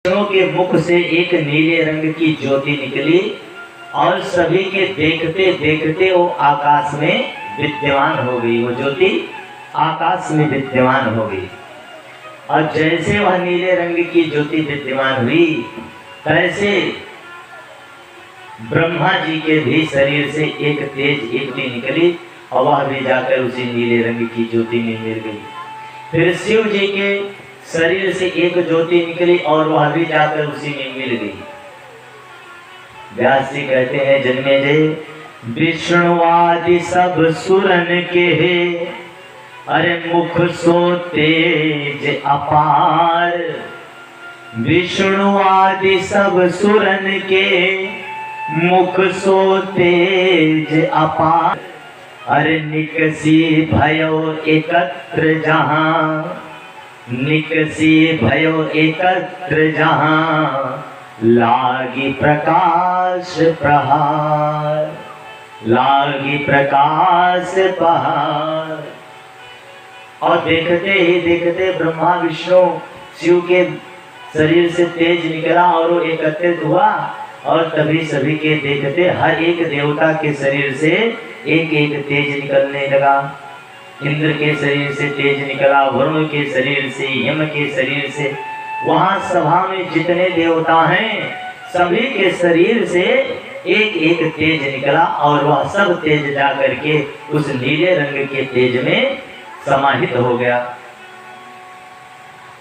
के मुख से एक नीले रंग की ज्योति निकली और सभी के देखते देखते वो आकाश में विद्यमान हो गई। वो ज्योति आकाश में विद्यमान हो गई और जैसे वह नीले रंग की ज्योति विद्यमान हुई तैसे ब्रह्मा जी के भी शरीर से एक तेज ज्योति निकली और वह भी जाकर उसी नीले रंग की ज्योति में मिल गई। फिर शिव जी के शरीर से एक ज्योति निकली और वह भी जाकर उसी में मिल गई। व्यास जी कहते हैं, जन्मेजय विष्णु आदि सब सुरन के है, अरे मुख सो तेज अपार। विष्णु आदि सब सुरन के मुख सो तेज अपार। अरे निकसी भयो एकत्र जहां, निकसी भयो एकत्र जहां, लागी प्रकाश प्रहार, लागी प्रकाश प्रहार। और देखते ही देखते ब्रह्मा विष्णु शिव के शरीर से तेज निकला और वो एकत्रित हुआ और तभी सभी के देखते हर एक देवता के शरीर से एक एक तेज निकलने लगा। इंद्र के शरीर से तेज निकला, वरुण के शरीर से, यम के शरीर से। वहां सभा में जितने देवता हैं सभी के शरीर से एक एक तेज निकला और वह सब तेज जाकर के उस नीले रंग के तेज में समाहित हो गया।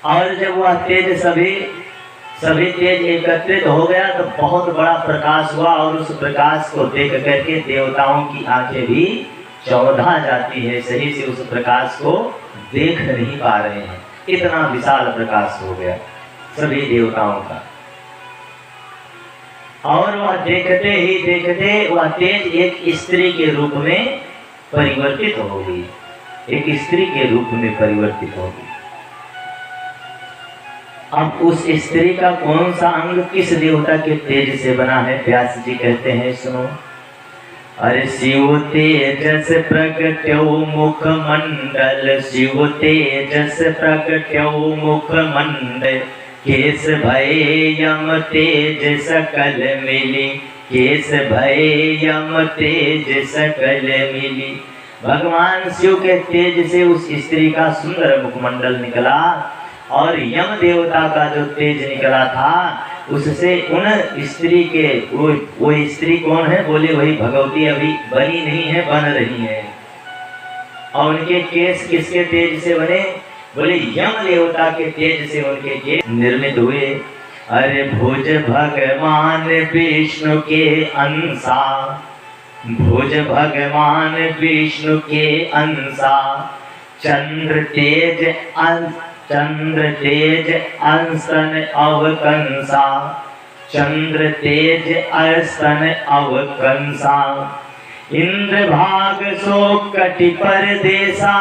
और जब वह तेज सभी तेज एकत्रित हो गया तो बहुत बड़ा प्रकाश हुआ और उस प्रकाश को देख करके देवताओं की आंखें भी चौंधा जाती है, सही से उस प्रकाश को देख नहीं पा रहे हैं। इतना विशाल प्रकाश हो गया सभी देवताओं का। और वह देखते ही देखते वह तेज एक स्त्री के रूप में परिवर्तित हो गई, एक स्त्री के रूप में परिवर्तित हो गई। अब उस स्त्री का कौन सा अंग किस देवता के तेज से बना है? व्यास जी कहते हैं, सुनो। अरे शिव तेजस प्रगट्यो मुख मंडल, शिव तेजस प्रगट्यो मुख मंडल, केस भय यम तेज सकल मिली, केस भय यम तेज सकल मिली। भगवान शिव के तेज से उस स्त्री का सुंदर मुखमंडल निकला और यम देवता का जो तेज निकला था उससे उन स्त्री के वो स्त्री कौन है? बोले वही भगवती अभी बनी नहीं है, बन रही है। और उनके केस किसके तेज से बने? बोले यम देवता के तेज से उनके केस निर्मित हुए। अरे भुज भगवान विष्णु के अंशा, भुज भगवान विष्णु के अंशा, चंद्र तेज अंसन अवकंसा, चंद्र तेज अंसन अवकंसा। इंद्र भाग सो कटि परदेसा,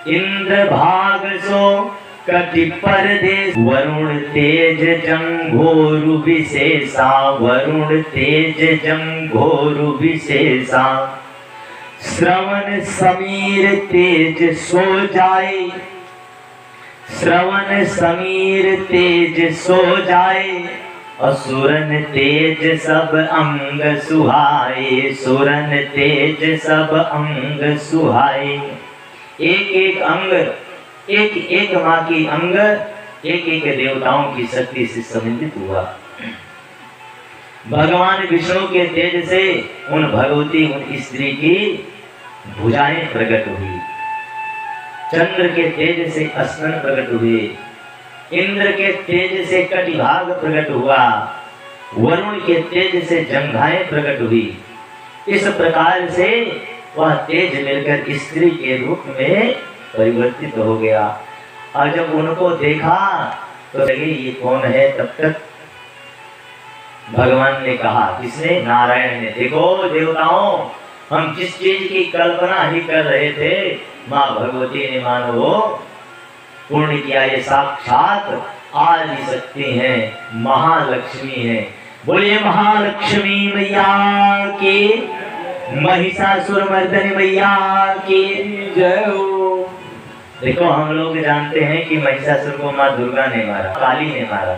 इंद्र भाग सो कटि परदेस। वरुण तेज जंघोरु विशेषा, वरुण तेज जंघोरु विशेषा। श्रवण समीर तेज सो जाए, श्रवण समीर तेज सो जाए। असुरन तेज सब अंग सुहाए, सुरन तेज सब अंग सुहाए। एक एक अंग, एक एक माँ की अंग एक एक देवताओं की शक्ति से सम्मिलित हुआ। भगवान विष्णु के तेज से उन भगवती उन स्त्री की भुजाएं प्रकट हुई, चंद्र के तेज से स्तन प्रकट हुए, इंद्र के तेज से कटिभाग प्रकट हुआ, वरुण के तेज से जंघाएं प्रकट हुई। इस प्रकार से वह तेज मिलकर स्त्री के रूप में परिवर्तित हो गया। और जब उनको देखा तो लगे ये कौन है? तब तक भगवान ने कहा, किसने? नारायण ने। देखो देवताओं, हम जिस चीज की कल्पना ही कर रहे थे माँ भगवती ने मानो पूर्ण किया। ये साक्षात आदि शक्ति है, महालक्ष्मी है। बोलिए महालक्ष्मी मैया की, महिषासुर मर्दनी मैया की जय हो। देखो हम लोग जानते हैं कि महिषासुर को माँ दुर्गा ने मारा, काली ने मारा,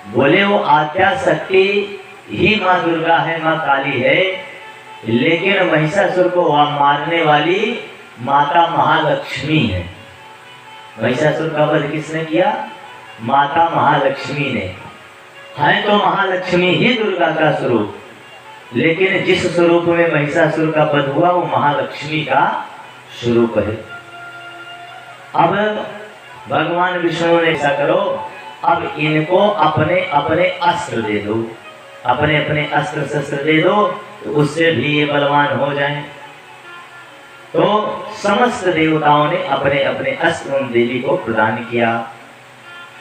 बोले वो आद्या शक्ति ही माँ दुर्गा है, माँ काली है, लेकिन महिषासुर को मारने वाली माता महालक्ष्मी है। महिषासुर का वध किसने किया? माता महालक्ष्मी ने। है तो महालक्ष्मी ही दुर्गा का स्वरूप, लेकिन जिस स्वरूप में महिषासुर का वध हुआ वो महालक्ष्मी का स्वरूप है। अब भगवान विष्णु ने ऐसा करो, अब इनको अपने अपने अस्त्र दे दो, अपने अपने अस्त्र शस्त्र दे दो, तो उससे भी ये बलवान हो जाएं। तो समस्त देवताओं ने अपने अपने अस्त्र उन देवी को प्रदान किया।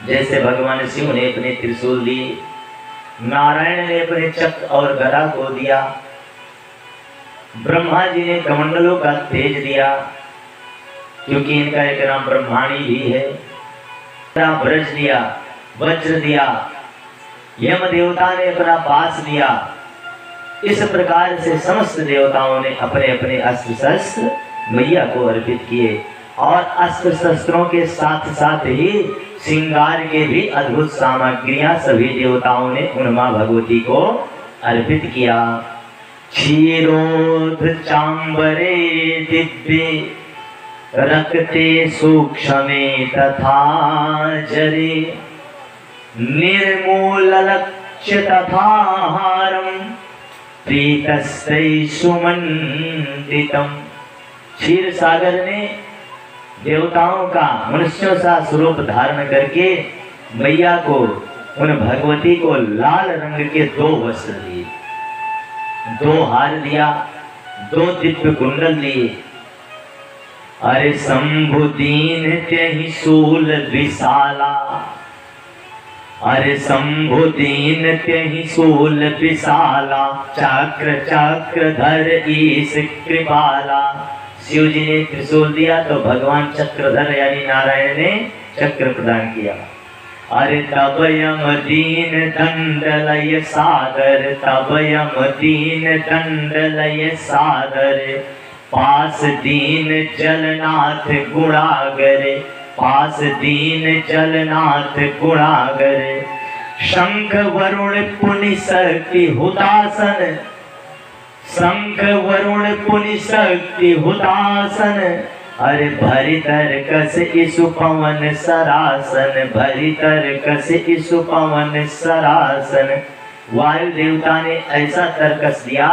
जैसे भगवान शिव ने अपने त्रिशूल दिए, नारायण ने अपने चक्र और गदा को दिया, ब्रह्मा जी ने कमंडलों का तेज दिया, क्योंकि इनका एक नाम ब्रह्माणी भी है। ब्रज दिया, वज्र दिया, यम देवता ने अपना पास दिया। इस प्रकार से समस्त देवताओं ने अपने अपने अस्त्र शस्त्र मैया को अर्पित किए, और अस्त्र शस्त्रों के साथ साथ ही श्रृंगार के भी अद्भुत सामग्रियां सभी देवताओं ने उन मां भगवती को अर्पित किया। क्षीरोध चांबरे दिव्ये रक्ते सूक्ष्मे तथा जरे निर्मूल लक्ष्य तथा हारम प्रीतस्तै सुमंडितम। क्षीर सागर ने देवताओं का मनुष्यों सा स्वरूप धारण करके मैया को, उन भगवती को लाल रंग के 2 वस्त्र दिए, 2 हार दिया, 2 दिव्य कुंडल दिए। अरे शंभु दीन त्यहि शूल विशाला, अरे शंभु दीन त्यहि शूल विशाला, चक्र चक्र धर ईश कृपाला। शिव जी ने त्रिशूल दिया तो भगवान चक्रधर यानी नारायण ने चक्र प्रदान किया। अरे तब यम दीन दंडलय सादर, तब यम दीन दंडलय सादर, पास दीन जलनाथ गुणागर, पास दीन जलनाथ गुणागर। शंख वरुण पुनि शक्ति हुतासन, शंख वरुण पुनि शक्ति हुतासन। अरे भरी तरकस इसु पवन सरासन, भरी तरकस इसु पवन सरासन। वायु देवता ने ऐसा तरकस दिया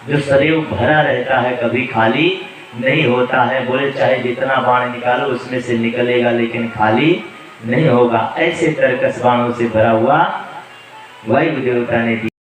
जो सदैव भरा रहता है, कभी खाली नहीं होता है। बोले चाहे जितना बाण निकालो उसमें से निकलेगा, लेकिन खाली नहीं होगा। ऐसे तरकस बाणों से भरा हुआ वायु देवता ने दिया।